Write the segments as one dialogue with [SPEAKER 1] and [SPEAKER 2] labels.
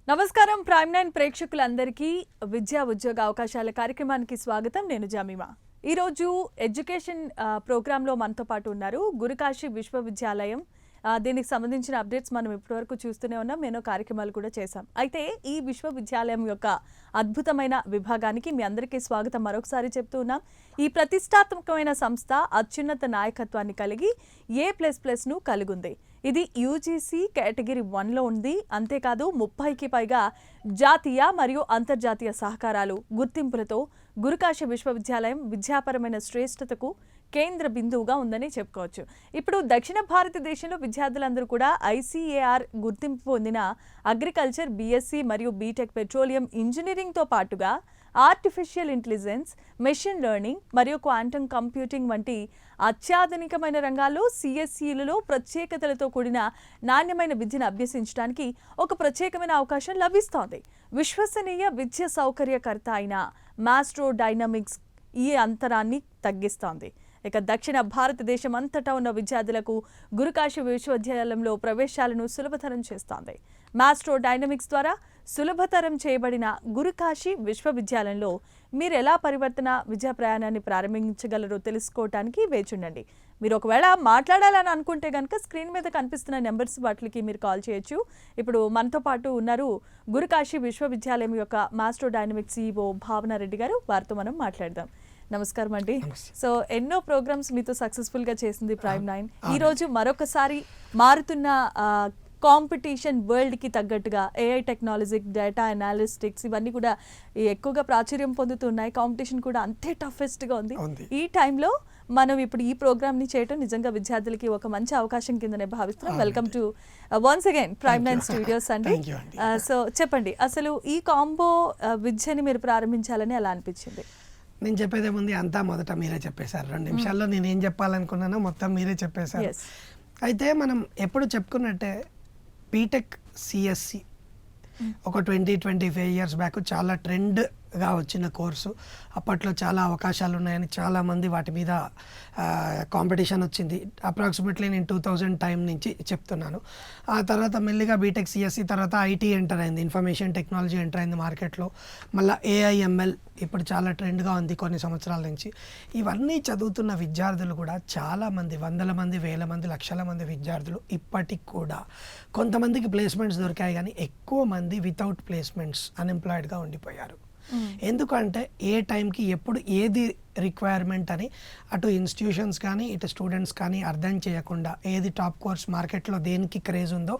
[SPEAKER 1] నమస్కారం prime nine ప్రేక్షకులందరికీ విద్యా ఉద్యోగ అవకాశాల కార్యక్రమానికి స్వాగతం. నేను జమీమా. ఈరోజు ఎడ్యుకేషన్ ప్రోగ్రాంలో మనతో పాటు ఉన్నారు గురుకాశీ విశ్వవిద్యాలయం. దీనికి సంబంధించిన అప్డేట్స్ మనం ఇప్పటివరకు చూస్తూనే ఉన్నాం, ఎన్నో కార్యక్రమాలు కూడా చేశాం. అయితే ఈ విశ్వవిద్యాలయం యొక్క అద్భుతమైన విభాగానికి మీ అందరికీ స్వాగతం మరొకసారి చెప్తూ ఉన్నాం. ఈ ప్రతిష్టాత్మకమైన సంస్థ అత్యున్నత నాయకత్వాన్ని కలిగి A++ను కలిగి ఉంది. ఇది యూజీసీ కేటగిరీ 1లో ఉంది. అంతేకాదు 30కి పైగా జాతీయ మరియు అంతర్జాతీయ సహకారాలు గుర్తింపులతో గురుకాశీ విశ్వవిద్యాలయం విద్యాపరమైన శ్రేష్టతకు కేంద్ర బిందువుగా ఉందని చెప్పుకోవచ్చు. ఇప్పుడు దక్షిణ భారతదేశంలో విద్యార్థులందరూ కూడా ICAR గుర్తింపు పొందిన అగ్రికల్చర్, BSc మరియు బీటెక్, పెట్రోలియం ఇంజనీరింగ్తో పాటుగా ఆర్టిఫిషియల్ ఇంటెలిజెన్స్, మెషిన్ లెర్నింగ్ మరియు క్వాంటమ్ కంప్యూటింగ్ వంటి అత్యాధునికమైన రంగాల్లో CSEలలో ప్రత్యేకతలతో కూడిన నాణ్యమైన విద్యను అభ్యసించడానికి ఒక ప్రత్యేకమైన అవకాశం లభిస్తోంది. విశ్వసనీయ విద్య సౌకర్యకర్త అయిన మాస్ట్రో డైనమిక్స్ ఈ అంతరాన్ని తగ్గిస్తోంది. ఇక దక్షిణ భారతదేశం అంతటా ఉన్న విద్యార్థులకు గురుకాశీ విశ్వవిద్యాలయంలో ప్రవేశాలను సులభతరం చేస్తోంది. మాస్ట్రో డైనమిక్స్ ద్వారా సులభతరం చేయబడిన గురుకాశీ విశ్వవిద్యాలయంలో మీరు ఎలా పరివర్తన విద్యా ప్రయాణాన్ని ప్రారంభించగలరో తెలుసుకోవటానికి వేచుండండి. మీరు ఒకవేళ మాట్లాడాలని అనుకుంటే కనుక స్క్రీన్ మీద కనిపిస్తున్న నెంబర్స్ వాటికి మీరు కాల్ చేయొచ్చు. ఇప్పుడు మనతో పాటు ఉన్నారు గురుకాశీ విశ్వవిద్యాలయం యొక్క మాస్ట్రో డైనమిక్స్ CEO భావన రెడ్డి గారు. వారితో మనం మాట్లాడదాం. నమస్కారం అండి. సో ఎన్నో ప్రోగ్రామ్స్ మీతో సక్సెస్ఫుల్ గా చేసింది ప్రైమ్ నైన్. ఈ రోజు మరొకసారి మారుతున్న కాంపిటీషన్ వరల్డ్ కి తగ్గట్టుగా AI టెక్నాలజీ, డేటా అనాలిస్టిక్స్ ఇవన్నీ కూడా ఎక్కువగా ప్రాచుర్యం పొందుతున్నాయి. కాంపిటీషన్ కూడా అంతే టఫెస్ట్ గా ఉంది. ఈ టైంలో మనం ఇప్పుడు ఈ ప్రోగ్రామ్ ని చేయటం నిజంగా విద్యార్థులకి ఒక మంచి అవకాశం కిందనే భావిస్తున్నాం. Welcome to once again prime nine studios అండి. సో చెప్పండి, అసలు ఈ కాంబో విద్యని మీరు ప్రారంభించాలని ఎలా అనిపించింది?
[SPEAKER 2] నేను చెప్పేదే ముందు అంతా మొదట మీరే చెప్పేశారు. 2 నిమిషాల్లో నేను ఏం చెప్పాలనుకున్నానో మొత్తం మీరే చెప్పేశారు. అయితే మనం ఎప్పుడు చెప్పుకున్నట్టే బీటెక్ CSE ఒక 20-25 ఇయర్స్ బ్యాక్ చాలా ట్రెండ్గా వచ్చిన కోర్సు. అప్పట్లో చాలా అవకాశాలు ఉన్నాయని చాలామంది వాటి మీద కాంపిటీషన్ వచ్చింది. అప్రాక్సిమేట్లీ నేను 2000 టైం నుంచి చెప్తున్నాను. ఆ తర్వాత మెల్లిగా బీటెక్ CSE తర్వాత IT ఎంటర్ అయింది, ఇన్ఫర్మేషన్ టెక్నాలజీ ఎంటర్ అయింది మార్కెట్లో. మళ్ళీ AI/ML ఇప్పుడు చాలా ట్రెండ్గా ఉంది కొన్ని సంవత్సరాల నుంచి. ఇవన్నీ చదువుతున్న విద్యార్థులు కూడా చాలామంది, వందల మంది, వేల మంది, లక్షల మంది విద్యార్థులు ఇప్పటికి కూడా కొంతమందికి ప్లేస్మెంట్స్ దొరికాయి, కానీ ఎక్కువ మంది వితౌట్ ప్లేస్మెంట్స్ అన్ఎంప్లాయిడ్గా ఉండిపోయారు. ఎందుకంటే ఏ టైంకి ఎప్పుడు ఏది రిక్వైర్మెంట్ అని అటు ఇన్స్టిట్యూషన్స్ కానీ ఇటు స్టూడెంట్స్ కానీ అర్థం చేయకుండా ఏది టాప్ కోర్స్ మార్కెట్లో దేనికి క్రేజ్ ఉందో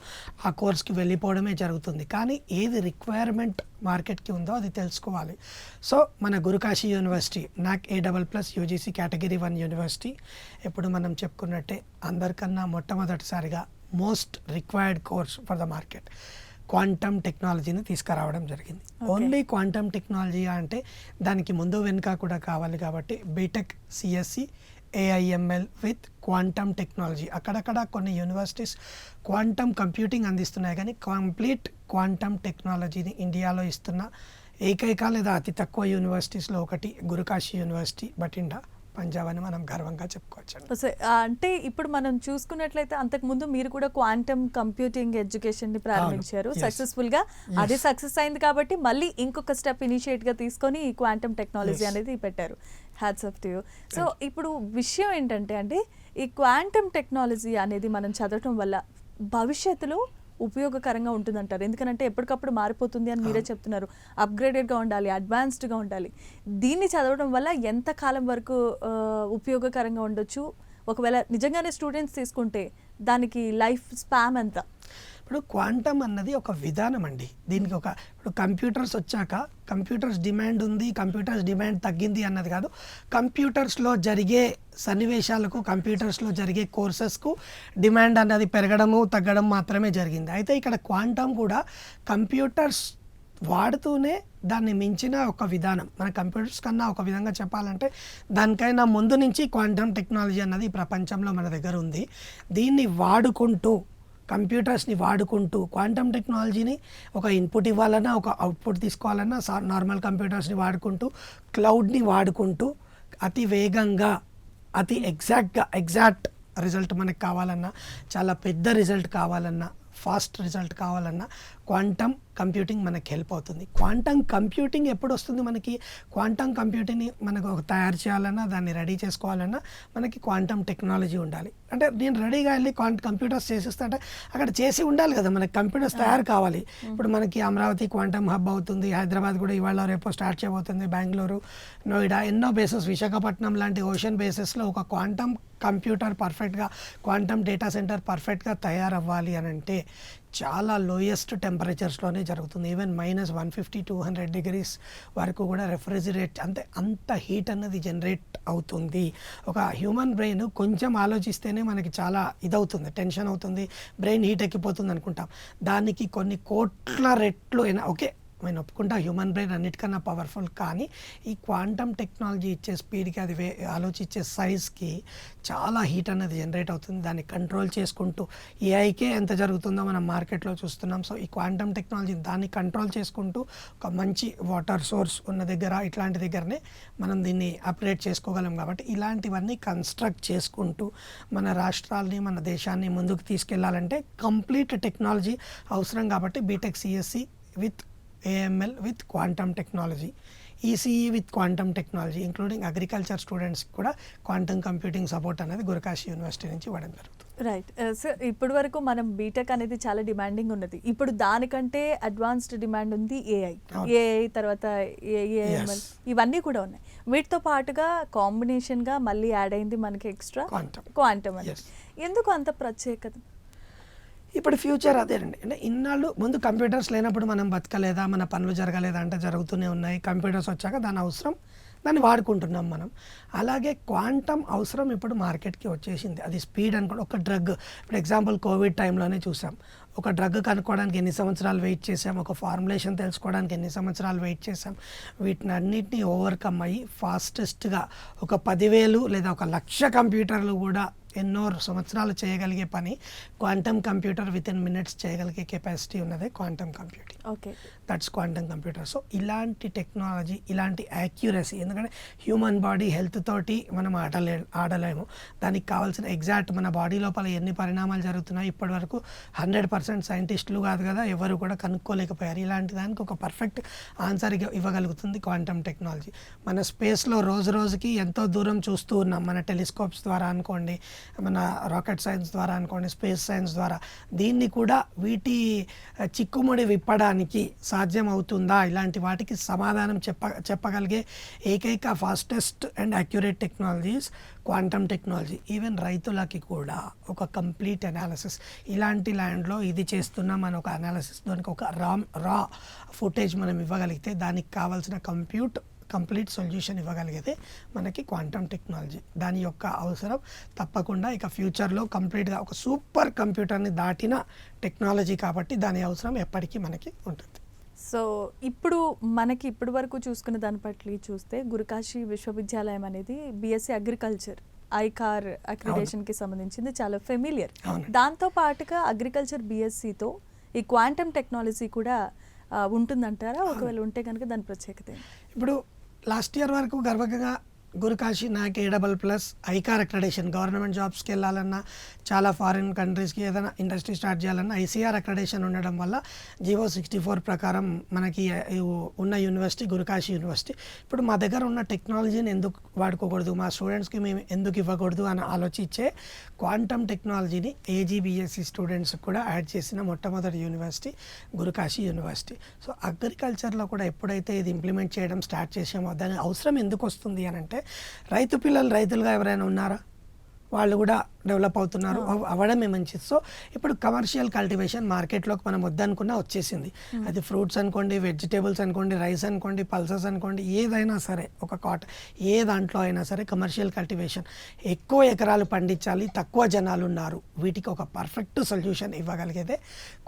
[SPEAKER 2] ఆ కోర్స్కి వెళ్ళిపోవడమే జరుగుతుంది. కానీ ఏది రిక్వైర్మెంట్ మార్కెట్కి ఉందో అది తెలుసుకోవాలి. సో మన Gurukashi university NAAC A++ UGC category 1 university ఎప్పుడు మనం చెప్పుకున్నట్టే అందరికన్నా మొట్టమొదటిసారిగా most required course for the market quantum టెక్నాలజీని తీసుకురావడం జరిగింది. ఓన్లీ క్వాంటమ్ టెక్నాలజీ అంటే దానికి ముందు వెనుక కూడా కావాలి. కాబట్టి B Tech CSE AI/ML with quantum technology. అక్కడక్కడ కొన్ని యూనివర్సిటీస్ క్వాంటమ్ కంప్యూటింగ్ అందిస్తున్నాయి, కానీ కంప్లీట్ క్వాంటమ్ టెక్నాలజీని ఇండియాలో ఇస్తున్న ఏకైక లేదా అతి తక్కువ యూనివర్సిటీస్లో ఒకటి గురుకాశీ యూనివర్సిటీ, బఠిండా, పంజాబ్ అని మనం గర్వంగా చెప్పుకోవచ్చు.
[SPEAKER 1] అంటే ఇప్పుడు మనం చూసుకున్నట్లయితే అంతకుముందు మీరు కూడా క్వాంటమ్ కంప్యూటింగ్ ఎడ్యుకేషన్ ని ప్రారంభించారు సక్సెస్ఫుల్ గా. అది సక్సెస్ అయింది కాబట్టి మళ్ళీ ఇంకొక స్టెప్ ఇనిషియేట్ గా తీసుకొని ఈ క్వాంటమ్ టెక్నాలజీ అనేది పెట్టారు. Hats off to you. So ఇప్పుడు విషయం ఏంటంటే అండి, ఈ క్వాంటమ్ టెక్నాలజీ అనేది మనం చదవటం వల్ల భవిష్యత్తులో ఉపయోగకరంగా ఉంటుందంటారు. ఎందుకంటే ఎప్పటికప్పుడు మారిపోతుంది అని మీరే చెప్తున్నారు. అప్గ్రేడెడ్గా ఉండాలి, అడ్వాన్స్డ్గా ఉండాలి. దీన్ని చదవడం వల్ల ఎంత కాలం వరకు ఉపయోగకరంగా ఉండొచ్చు? ఒకవేళ నిజంగానే స్టూడెంట్స్ తీసుకుంటే దానికి లైఫ్ స్పాన్ ఎంత?
[SPEAKER 2] ఇప్పుడు క్వాంటమ్ అన్నది ఒక విధానం అండి. దీనికి ఇప్పుడు కంప్యూటర్స్ వచ్చాక కంప్యూటర్స్ డిమాండ్ ఉంది, కంప్యూటర్స్ డిమాండ్ తగ్గింది అన్నది కాదు. కంప్యూటర్స్లో జరిగే సన్నివేశాలకు, కంప్యూటర్స్లో జరిగే కోర్సెస్కు డిమాండ్ అన్నది పెరగడము తగ్గడం మాత్రమే జరిగింది. అయితే ఇక్కడ క్వాంటమ్ కూడా కంప్యూటర్స్ వాడుతూనే దాన్ని మించిన ఒక విధానం. మన కంప్యూటర్స్ కన్నా ఒక విధంగా చెప్పాలంటే దానికైనా ముందు నుంచి క్వాంటమ్ టెక్నాలజీ అన్నది ప్రపంచంలో మన దగ్గర ఉంది. దీన్ని వాడుకుంటూ, కంప్యూటర్స్ని వాడుకుంటూ, క్వాంటమ్ టెక్నాలజీని ఒక ఇన్పుట్ ఇవ్వాలన్నా, ఒక అవుట్పుట్ తీసుకోవాలన్నా నార్మల్ కంప్యూటర్స్ని వాడుకుంటూ, క్లౌడ్ని వాడుకుంటూ అతి వేగంగా, అతి ఎగ్జాక్ట్ రిజల్ట్ మనకు కావాలన్నా, చాలా పెద్ద రిజల్ట్ కావాలన్నా, ఫాస్ట్ రిజల్ట్ కావాలన్నా క్వాంటమ్ కంప్యూటింగ్ మనకి హెల్ప్ అవుతుంది. క్వాంటమ్ కంప్యూటింగ్ ఎప్పుడు వస్తుంది మనకి? క్వాంటమ్ కంప్యూటింగ్ని మనకు తయారు చేయాలన్నా, దాన్ని రెడీ చేసుకోవాలన్నా మనకి క్వాంటమ్ టెక్నాలజీ ఉండాలి. అంటే నేను రెడీగా వెళ్ళి కంప్యూటర్స్ చేసిస్తా అంటే అక్కడ చేసి ఉండాలి కదా, మనకి కంప్యూటర్స్ తయారు కావాలి. ఇప్పుడు మనకి అమరావతి క్వాంటమ్ హబ్ అవుతుంది, హైదరాబాద్ కూడా ఇవాళ రేపు స్టార్ట్ చేయబోతుంది, బెంగళూరు, నోయిడా, ఎన్నో బేసెస్, విశాఖపట్నం లాంటి ఓషన్ బేసెస్లో ఒక క్వాంటమ్ కంప్యూటర్ పర్ఫెక్ట్గా, క్వాంటమ్ డేటా సెంటర్ పర్ఫెక్ట్గా తయారవ్వాలి అని అంటే చాలా లోయెస్ట్ టెంపరేచర్స్లోనే జరుగుతుంది. ఈవెన్ -150, 200 డిగ్రీస్ వరకు కూడా రెఫ్రిజిరేట్ అంత హీట్ అన్నది జనరేట్ అవుతుంది. ఒక హ్యూమన్ బ్రెయిన్ కొంచెం ఆలోచిస్తేనే మనకి చాలా ఇదవుతుంది, టెన్షన్ అవుతుంది, బ్రెయిన్ హీట్ ఎక్కిపోతుంది అనుకుంటాం. దానికి కొన్ని కోట్ల రెట్లు ఓకే నేను ఒప్పుకుంటా, హ్యూమన్ బ్రెయిన్ అన్నిటికన్నా పవర్ఫుల్. కానీ ఈ క్వాంటమ్ టెక్నాలజీ ఇచ్చే స్పీడ్కి, అది ఆలోచించే సైజ్కి చాలా హీట్ అనేది జనరేట్ అవుతుంది. దాన్ని కంట్రోల్ చేసుకుంటూ ఏఐకే ఎంత జరుగుతుందో మనం మార్కెట్లో చూస్తున్నాం. సో ఈ క్వాంటమ్ టెక్నాలజీ దాన్ని కంట్రోల్ చేసుకుంటూ ఒక మంచి వాటర్ సోర్స్ ఉన్న దగ్గర, ఇట్లాంటి దగ్గరనే మనం దీన్ని అప్గ్రేడ్ చేసుకోగలం. కాబట్టి ఇలాంటివన్నీ కన్స్ట్రక్ట్ చేసుకుంటూ మన రాష్ట్రాలని, మన దేశాన్ని ముందుకు తీసుకెళ్లాలంటే కంప్లీట్ టెక్నాలజీ అవసరం. కాబట్టి B Tech CSE with AML with quantum technology, ECE with quantum technology, including agriculture స్టూడెంట్స్కి కూడా క్వాంటమ్ కంప్యూటింగ్ సపోర్ట్ అనేది గురుకాశీ యూనివర్సిటీ నుంచి ఇవ్వడం జరుగుతుంది.
[SPEAKER 1] రైట్ సార్, ఇప్పటి వరకు మనం బీటెక్ అనేది చాలా డిమాండింగ్ ఉన్నది. ఇప్పుడు దానికంటే అడ్వాన్స్డ్ డిమాండ్ ఉంది ఏఐ తర్వాత AML, ఇవన్నీ కూడా ఉన్నాయి. వీటితో పాటుగా కాంబినేషన్గా మళ్ళీ యాడ్ అయింది మనకి ఎక్స్ట్రా క్వాంటమ్ అని. ఎందుకు అంత ప్రత్యేకత?
[SPEAKER 2] ఇప్పుడు ఫ్యూచర్ అదేనండి. అంటే ఇన్నాళ్ళు ముందు కంప్యూటర్స్ లేనప్పుడు మనం బతకలేదా, మన పనులు జరగలేదా అంటే జరుగుతూనే ఉన్నాయి. కంప్యూటర్స్ వచ్చాక దాని అవసరం, దాన్ని వాడుకుంటున్నాం మనం. అలాగే క్వాంటమ్ అవసరం ఇప్పుడు మార్కెట్కి వచ్చేసింది. అది స్పీడ్ అనుకోండి. ఒక డ్రగ్, ఇప్పుడు ఎగ్జాంపుల్ కోవిడ్ టైంలోనే చూసాం. ఒక డ్రగ్ కనుక్కోవడానికి ఎన్ని సంవత్సరాలు వెయిట్ చేసాం, ఒక ఫార్ములేషన్ తెలుసుకోవడానికి ఎన్ని సంవత్సరాలు వెయిట్ చేసాం. వీటిని అన్నిటినీ ఓవర్కమ్ అయ్యి ఫాస్టెస్ట్గా ఒక 10,000 లేదా 1,00,000 కంప్యూటర్లు కూడా ఎన్నో సంవత్సరాలు చేయగలిగే పని క్వాంటమ్ కంప్యూటర్ వితిన్ మినిట్స్ చేయగలిగే కెపాసిటీ ఉన్నదే quantum computing.
[SPEAKER 1] Okay,
[SPEAKER 2] that's quantum computer. So ఇలాంటి టెక్నాలజీ, ఇలాంటి యాక్యురసీ, ఎందుకంటే హ్యూమన్ బాడీ హెల్త్ తోటి మనం ఆడలేము. దానికి కావాల్సిన ఎగ్జాక్ట్ మన బాడీ లోపల ఎన్ని పరిణామాలు జరుగుతున్నాయి ఇప్పటి వరకు 100% సైంటిస్టులు కాదు కదా, ఎవరు కూడా కనుక్కోలేకపోయారు. ఇలాంటి దానికి ఒక పర్ఫెక్ట్ ఆన్సర్ ఇవ్వగలుగుతుంది క్వాంటమ్ టెక్నాలజీ. మన స్పేస్లో రోజు రోజుకి ఎంతో దూరం చూస్తూ ఉన్నాం, మన టెలిస్కోప్స్ ద్వారా అనుకోండి, మన రాకెట్ సైన్స్ ద్వారా అనుకోండి, స్పేస్ సైన్స్ ద్వారా. దీన్ని కూడా వీటి చిక్కుముడి విప్పడానికి సాధ్యం అవుతుందా? ఇలాంటి వాటికి సమాధానం చెప్పగలిగే ఏకైక fastest and accurate technologies quantum technology. Even రైతులకి కూడా ఒక కంప్లీట్ అనాలిసిస్, ఇలాంటి ల్యాండ్లో ఇది చేస్తున్నాం అని ఒక అనాలిసిస్, దానికి ఒక రా ఫుటేజ్ మనం ఇవ్వగలిగితే దానికి కావాల్సిన కంప్లీట్ సొల్యూషన్ ఇవ్వగలిగేదే మనకి క్వాంటమ్ టెక్నాలజీ. దాని యొక్క అవసరం తప్పకుండా ఇక ఫ్యూచర్లో కంప్లీట్గా ఒక సూపర్ కంప్యూటర్ని దాటిన టెక్నాలజీ కాబట్టి దాని అవసరం ఎప్పటికీ మనకి ఉంటుంది.
[SPEAKER 1] సో ఇప్పుడు మనకి ఇప్పటి వరకు చూసుకున్న దాన్ని బట్టి చూస్తే గురుకాశీ విశ్వవిద్యాలయం అనేది BSc అగ్రికల్చర్ ఐకార్ అక్రిడేషన్కి సంబంధించింది చాలా ఫెమిలియర్. దాంతో పాటుగా అగ్రికల్చర్ BScతో ఈ క్వాంటమ్ టెక్నాలజీ కూడా ఉంటుందంటారా? ఒకవేళ ఉంటే కనుక దాని ప్రత్యేకత ఏంటి?
[SPEAKER 2] ఇప్పుడు లాస్ట్ ఇయర్ వరకు గర్వంగా గురుకాశీ నాకు A++ ఐకార్ అక్రెడేషన్, గవర్నమెంట్ జాబ్స్కి వెళ్ళాలన్నా, చాలా ఫారిన్ కంట్రీస్కి ఏదైనా ఇండస్ట్రీ స్టార్ట్ చేయాలన్నా ICAR అక్రెడేషన్ ఉండడం వల్ల GO 64 ప్రకారం మనకి ఉన్న యూనివర్సిటీ గురుకాశీ యూనివర్సిటీ. ఇప్పుడు మా దగ్గర ఉన్న టెక్నాలజీని ఎందుకు వాడుకోకూడదు, మా స్టూడెంట్స్కి మేము ఎందుకు ఇవ్వకూడదు అని ఆలోచించే క్వాంటమ్ టెక్నాలజీని AG/BSc స్టూడెంట్స్కి కూడా యాడ్ చేసిన మొట్టమొదటి యూనివర్సిటీ గురుకాశీ యూనివర్సిటీ. సో అగ్రికల్చర్లో కూడా ఎప్పుడైతే ఇది ఇంప్లిమెంట్ చేయడం స్టార్ట్ చేసామో దాని అవసరం ఎందుకు వస్తుంది అని అంటే, రైతు పిల్లలు రైతులుగా ఎవరైనా ఉన్నారా? వాళ్ళు కూడా డెవలప్ అవుతున్నారు, అవ్వడమే మంచిది. సో ఇప్పుడు కమర్షియల్ కల్టివేషన్ మార్కెట్లోకి మనం వద్దనుకున్నా వచ్చేసింది. అది ఫ్రూట్స్ అనుకోండి, వెజిటేబుల్స్ అనుకోండి, రైస్ అనుకోండి, పల్సెస్ అనుకోండి, ఏదైనా సరే, ఒక ఏ దాంట్లో అయినా సరే కమర్షియల్ కల్టివేషన్, ఎక్కువ ఎకరాలు పండించాలి, తక్కువ జనాలు ఉన్నారు, వీటికి ఒక పర్ఫెక్ట్ సొల్యూషన్ ఇవ్వగలిగేదే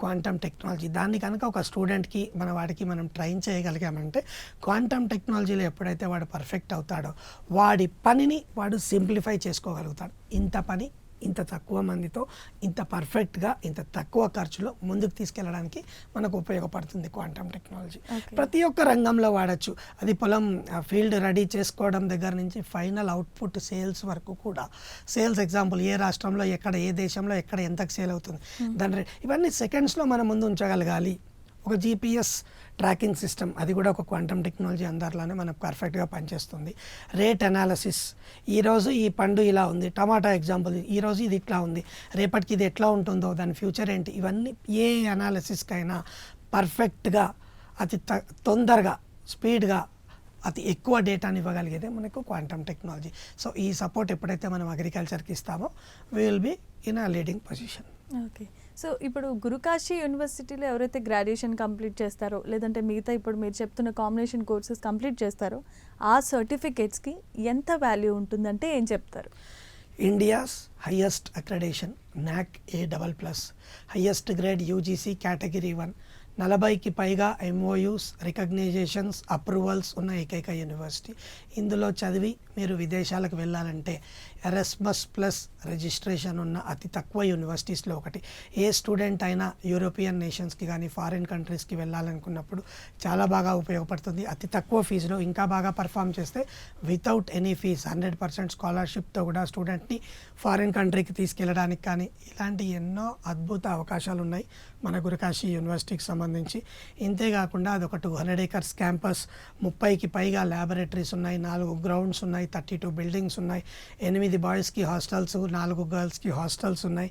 [SPEAKER 2] క్వాంటమ్ టెక్నాలజీ. దాన్ని కనుక ఒక స్టూడెంట్కి వాడికి మనం ట్రైన్ చేయగలిగామంటే, క్వాంటమ్ టెక్నాలజీలో ఎప్పుడైతే వాడు పర్ఫెక్ట్ అవుతాడో వాడి పనిని వాడు సింప్లిఫై చేసుకోగలుగుతాడు. ఇంత పని ఇంత తక్కువ మందితో ఇంత పర్ఫెక్ట్గా ఇంత తక్కువ ఖర్చులో ముందుకు తీసుకెళ్ళడానికి మనకు ఉపయోగపడుతుంది క్వాంటమ్ టెక్నాలజీ. ప్రతి ఒక్క రంగంలో వాడచ్చు. అది పొలం ఫీల్డ్ రెడీ చేసుకోవడం దగ్గర నుంచి ఫైనల్ అవుట్పుట్ సేల్స్ వరకు కూడా. సేల్స్ ఎగ్జాంపుల్ ఏ రాష్ట్రంలో ఎక్కడ ఏ దేశంలో ఎక్కడ ఎంతకు సేల్ అవుతుంది దాని ఇవన్నీ సెకండ్స్లో మన ముందు ఉంచగలగాలి. ఒక జీపీఎస్ ట్రాకింగ్ సిస్టమ్ అది కూడా ఒక క్వాంటమ్ టెక్నాలజీ అందరిలోనే మనకు పర్ఫెక్ట్గా పనిచేస్తుంది. రేట్ అనాలసిస్, ఈరోజు ఈ పండు ఇలా ఉంది, టమాటా ఎగ్జాంపుల్, ఈరోజు ఇది ఇట్లా ఉంది, రేపటికి ఇది ఎట్లా ఉంటుందో దాని ఫ్యూచర్ ఏంటి, ఇవన్నీ ఏ అనాలిసిస్కైనా పర్ఫెక్ట్గా అతి తొందరగా స్పీడ్గా అతి ఎక్కువ డేటాని ఇవ్వగలిగేదే మనకు క్వాంటమ్ టెక్నాలజీ. సో ఈ సపోర్ట్ ఎప్పుడైతే మనం అగ్రికల్చర్కి ఇస్తామో we will be in a leading position.
[SPEAKER 1] Okay. So ఇప్పుడు గురుకాశీ యూనివర్సిటీలో ఎవరైతే గ్రాడ్యుయేషన్ కంప్లీట్ చేస్తారో లేదంటే మిగతా ఇప్పుడు మీరు చెప్తున్న కాంబినేషన్ కోర్సెస్ కంప్లీట్ చేస్తారో ఆ సర్టిఫికేట్స్కి ఎంత వాల్యూ ఉంటుందంటే ఏం చెప్తారు?
[SPEAKER 2] India's highest accreditation NAC A++, highest grade UGC category 1, 40కి పైగా MOUs, రికగ్నైజేషన్స్, అప్రూవల్స్ ఉన్న ఏకైక యూనివర్సిటీ. ఇందులో చదివి మీరు విదేశాలకు వెళ్ళాలంటే ఎరాస్మస్ ప్లస్ రిజిస్ట్రేషన్ ఉన్న అతి తక్కువ యూనివర్సిటీస్లో ఒకటి. ఏ స్టూడెంట్ అయినా యూరోపియన్ నేషన్స్కి కానీ ఫారిన్ కంట్రీస్కి వెళ్ళాలనుకున్నప్పుడు చాలా బాగా ఉపయోగపడుతుంది. అతి తక్కువ ఫీజులో ఇంకా బాగా పర్ఫామ్ చేస్తే వితౌట్ ఎనీ ఫీజ్ 100% స్కాలర్షిప్తో కూడా స్టూడెంట్ని ఫారిన్ కంట్రీకి తీసుకెళ్ళడానికి కానీ ఇలాంటి ఎన్నో అద్భుత అవకాశాలు ఉన్నాయి మన గురుకాశీ యూనివర్సిటీకి సంబంధించి. ఇంతేకాకుండా అది ఒక 200 acres క్యాంపస్, 30కి పైగా ల్యాబొరేటరీస్ ఉన్నాయి, 4 గ్రౌండ్స్ ఉన్నాయి, 32 బిల్డింగ్స్ ఉన్నాయి, 8 బాయ్స్కి హాస్టల్స్, 4 గర్ల్స్కి హాస్టల్స్ ఉన్నాయి.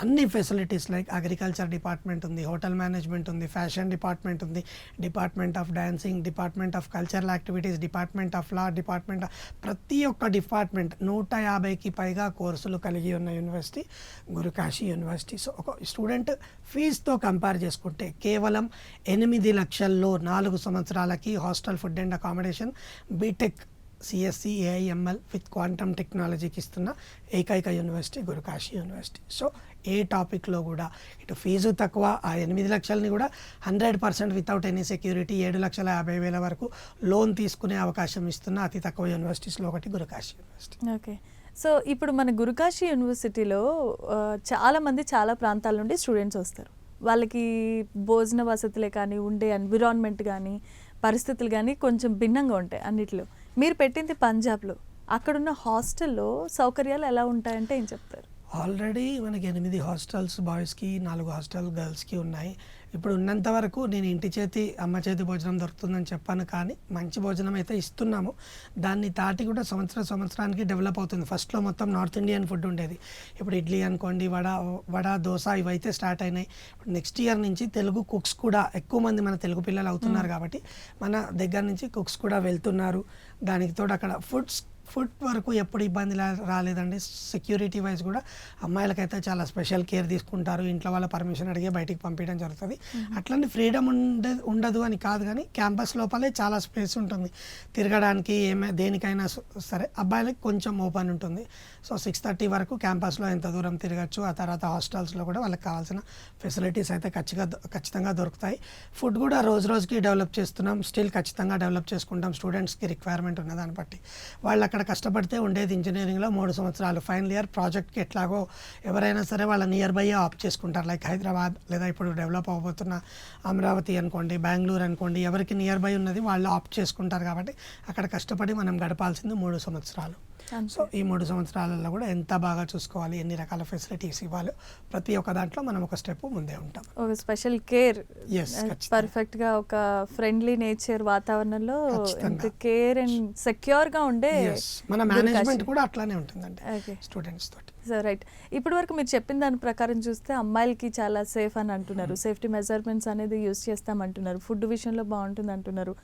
[SPEAKER 2] అన్ని ఫెసిలిటీస్ లైక్ అగ్రికల్చర్ డిపార్ట్మెంట్ ఉంది, హోటల్ మేనేజ్మెంట్ ఉంది, ఫ్యాషన్ డిపార్ట్మెంట్ ఉంది, department of dancing, department of cultural activities, department of law, ప్రతి ఒక్క డిపార్ట్మెంట్ 150కి పైగా కోర్సులు కలిగి ఉన్న యూనివర్సిటీ గురుకాశీ యూనివర్సిటీ. సో ఒక స్టూడెంట్ ఫీజుతో కంపేర్ చేసుకుంటే కేవలం 8 లక్షల్లో 4 సంవత్సరాలకి hostel, food and accommodation, B Tech, CSE, AIML with quantum టెక్నాలజీకి ఇస్తున్న ఏకైక యూనివర్సిటీ గురుకాశీ యూనివర్సిటీ. సో ఏ టాపిక్లో కూడా ఇటు ఫీజు తక్కువ, ఆ 8 లక్షలని కూడా 100% వితౌట్ ఎనీ సెక్యూరిటీ 7,50,000 వరకు లోన్ తీసుకునే అవకాశం ఇస్తున్న అతి తక్కువ యూనివర్సిటీస్లో ఒకటి గురుకాశీ యూనివర్సిటీ.
[SPEAKER 1] ఓకే. సో ఇప్పుడు మన గురుకాశీ యూనివర్సిటీలో చాలామంది చాలా ప్రాంతాల నుండి స్టూడెంట్స్ వస్తారు. వాళ్ళకి భోజన వసతులే కానీ ఉండే ఎన్విరాన్మెంట్ కానీ పరిస్థితులు కానీ కొంచెం భిన్నంగా ఉంటాయి అన్నిట్లో. మీరు పెట్టింది పంజాబ్లో, అక్కడున్న హాస్టల్లో సౌకర్యాలు ఎలా ఉంటాయంటే ఏం చెప్తారు?
[SPEAKER 2] ఆల్రెడీ మనకి 8 హాస్టల్స్ బాయ్స్కి, 4 హాస్టల్ గర్ల్స్కి ఉన్నాయి. ఇప్పుడు ఉన్నంత వరకు నేను ఇంటి చేతి అమ్మ చేతి భోజనం దొరుకుతుందని చెప్పాను, కానీ మంచి భోజనం అయితే ఇస్తున్నాము. దాన్ని దాటి కూడా సంవత్సరానికి డెవలప్ అవుతుంది. ఫస్ట్లో మొత్తం నార్త్ ఇండియన్ ఫుడ్ ఉండేది, ఇప్పుడు ఇడ్లీ అనుకోండి, వడ, దోశ ఇవైతే స్టార్ట్ అయినాయి. ఇప్పుడు నెక్స్ట్ ఇయర్ నుంచి తెలుగు కుక్స్ కూడా ఎక్కువ మంది మన తెలుగు పిల్లలు అవుతున్నారు కాబట్టి మన దగ్గర నుంచి కుక్స్ కూడా వెళ్తున్నారు. దానికి తోడు అక్కడ ఫుడ్ వరకు ఎప్పుడు ఇబ్బంది రాలేదండి. సెక్యూరిటీ వైజ్ కూడా అమ్మాయిలకైతే చాలా స్పెషల్ కేర్ తీసుకుంటారు. ఇంట్లో వాళ్ళ పర్మిషన్ అడిగే బయటికి పంపించడం జరుగుతుంది. అట్లనే ఫ్రీడమ్ ఉండదు అని కాదు, కానీ క్యాంపస్ లోపలే చాలా స్పేస్ ఉంటుంది తిరగడానికి, దేనికైనా సరే. అబ్బాయిలకి కొంచెం ఓపెన్ ఉంటుంది. సో 6:30 వరకు క్యాంపస్లో ఎంత దూరం తిరగచ్చు. ఆ తర్వాత హాస్టల్స్లో కూడా వాళ్ళకి కావాల్సిన ఫెసిలిటీస్ అయితే ఖచ్చితంగా దొరుకుతాయి. ఫుడ్ కూడా రోజుకి డెవలప్ చేస్తున్నాం, స్టిల్ ఖచ్చితంగా డెవలప్ చేసుకుంటాం స్టూడెంట్స్కి రిక్వైర్మెంట్ ఉన్న దాన్ని బట్టి. వాళ్ళు అక్కడ కష్టపడితే ఉండేది ఇంజనీరింగ్లో 3 సంవత్సరాలు, ఫైనల్ ఇయర్ ప్రాజెక్ట్కి ఎట్లాగో ఎవరైనా సరే వాళ్ళ నియర్ బై ఆప్ట్ చేసుకుంటారు. లైక్ హైదరాబాద్ లేదా ఇప్పుడు డెవలప్ అవ్వబోతున్న అమరావతి అనుకోండి, బెంగళూరు అనుకోండి, ఎవరికి నియర్ బై ఉన్నది వాళ్ళు ఆప్ట్ చేసుకుంటారు. కాబట్టి అక్కడ కష్టపడి మనం గడపాల్సింది 3 సంవత్సరాలు. సో ఈ 3 సంవత్సరాలలో కూడా ఎంత బాగా చూసుకోవాలి, ఎన్ని రకాల ఫెసిలిటీస్ ఇవ్వాలి, ప్రతి ఒక్క దాంట్లో మనం ఒక స్టెప్ ముందే ఉంటాం.
[SPEAKER 1] ఒక స్పెషల్ కేర్, పర్ఫెక్ట్ గా ఒక ఫ్రెండ్లీ నేచర్ వాతావరణంలో ఎంత కేర్ అండ్ సెక్యూర్ గా ఉండే
[SPEAKER 2] మన మేనేజ్మెంట్ కూడా అట్లానే ఉంటుందండి స్టూడెంట్స్ తోటి.
[SPEAKER 1] సో రైట్, ఇప్పటి వరకు మీరు చెప్పిన దాని ప్రకారం చూస్తే అమ్మాయిలకి చాలా సేఫ్ అని అంటున్నారు, సేఫ్టీ మెజర్మెంట్స్ అనేది యూజ్ చేస్తామంటున్నారు, ఫుడ్ విషయంలో బాగుంటుంది అంటున్నారు,